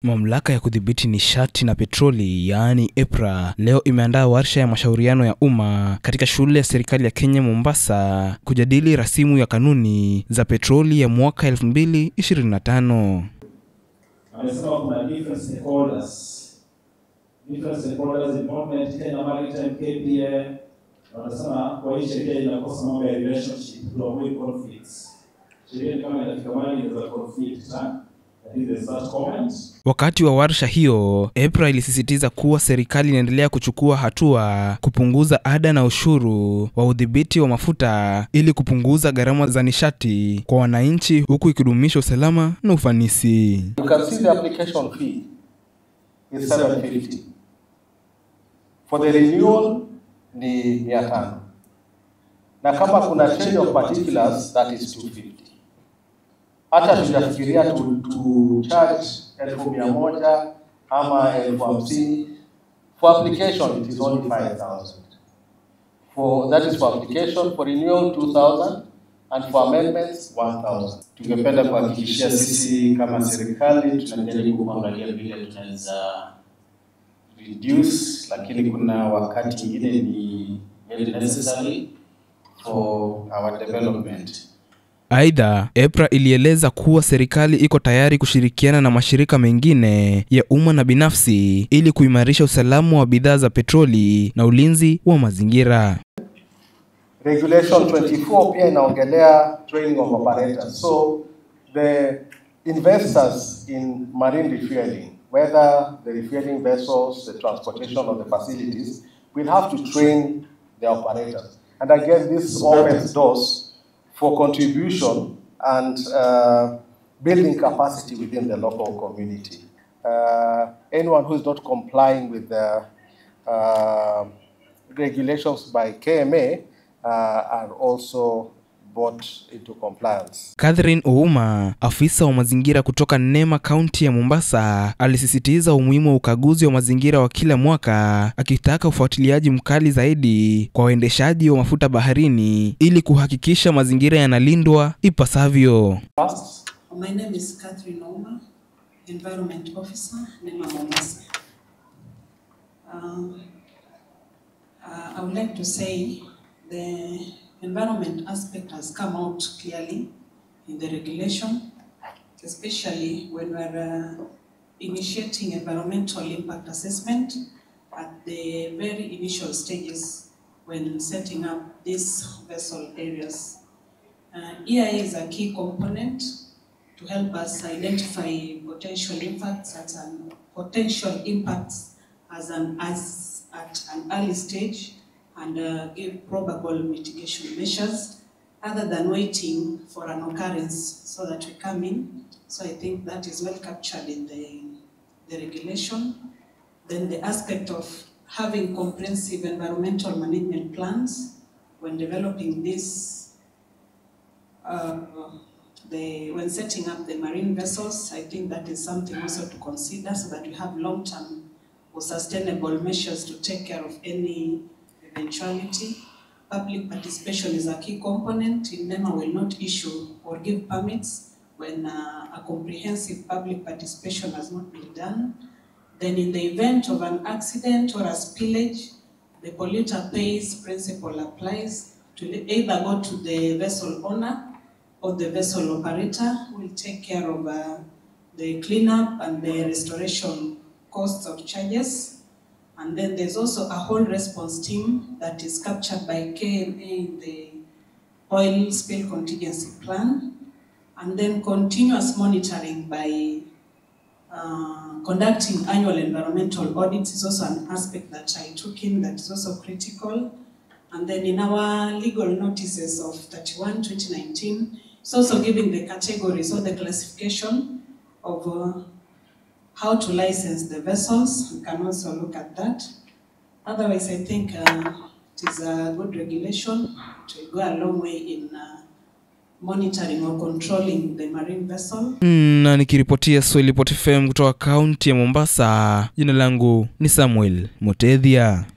Mamlaka ya kudhibiti nishati na petroli yaani EPRA leo imeandaa warsha ya mashauriano ya umma katika shule ya serikali ya Kenya Mombasa kujadili rasimu ya kanuni za petroli ya mwaka 2025. Amesema kuna different stakeholders involvement Kenya Maritime KPA. Wanasema kwa hii sheria inakosa mambo ya relationship to avoid conflicts. Sheria kama inafika mahali inaweza conflict sana. Wakati wa warsha hiyo, EPRA ilisisitiza kuwa serikali inaendelea kuchukua hatua kupunguza ada na ushuru wa udhibiti wa mafuta ili kupunguza gharama za nishati kwa wananchi huku ikidumisha usalama na ufanisi. You can see the application fee is 750. For the renewal ni 500. Na kama kuna change of particulars that is 250. Hata tunafikiria to charge 1,100 ama 50. For application it is only 5,000. That is for application. For renewal 2,000 and for amendments 1,000. Tungependa kuhakikishia sisi kama serikali tunajaribu kuangalia vile tunaweza reduce, lakini kuna wakati mwingine ni very necessary for our development. Aidha, EPRA ilieleza kuwa serikali iko tayari kushirikiana na mashirika mengine ya umma na binafsi ili kuimarisha usalama wa bidhaa za petroli na ulinzi wa mazingira. Regulation 24 pia inaongelea training of operators. So the investors in marine refueling, whether the refueling vessels, the transportation of the facilities, will have to train the operators. And again, this opens doors for contribution and building capacity within the local community. Anyone who is not complying with the regulations by KMA are also brought into compliance. Catherine Ouma, afisa wa mazingira kutoka Nema County ya Mombasa, alisisitiza umuhimu wa ukaguzi wa mazingira wa kila mwaka, akitaka ufuatiliaji mkali zaidi kwa waendeshaji wa mafuta baharini ili kuhakikisha mazingira yanalindwa ipasavyo. My name is Catherine Ouma, Environment Officer, Nema Mombasa. I would like to say the environment aspect has come out clearly in the regulation, especially when we're initiating environmental impact assessment at the very initial stages when setting up these vessel areas. EIA is a key component to help us identify potential impacts at an early stage and give probable mitigation measures other than waiting for an occurrence so that we come in. So I think that is well captured in the regulation. Then the aspect of having comprehensive environmental management plans when developing this, when setting up the marine vessels, I think that is something also to consider so that we have long-term or sustainable measures to take care of any eventuality. Public participation is a key component. NEMA will not issue or give permits when a comprehensive public participation has not been done. Then in the event of an accident or a spillage, the polluter pays principle applies to either go to the vessel owner or the vessel operator who will take care of the cleanup and the restoration costs or charges. And then there's also a whole response team that is captured by KMA in the oil spill contingency plan. And then continuous monitoring by conducting annual environmental audits is also an aspect that I took in that is also critical. And then in our legal notices of 31/2019, it's also giving the categories or the classification of how to license the vessels. We can also look at that. Otherwise, I think it is a good regulation to go a long way in monitoring or controlling the marine vessel. Na nikiripotia Swahili Pot FM kutoka kaunti ya Mombasa, jina langu ni Samuel Mutethia.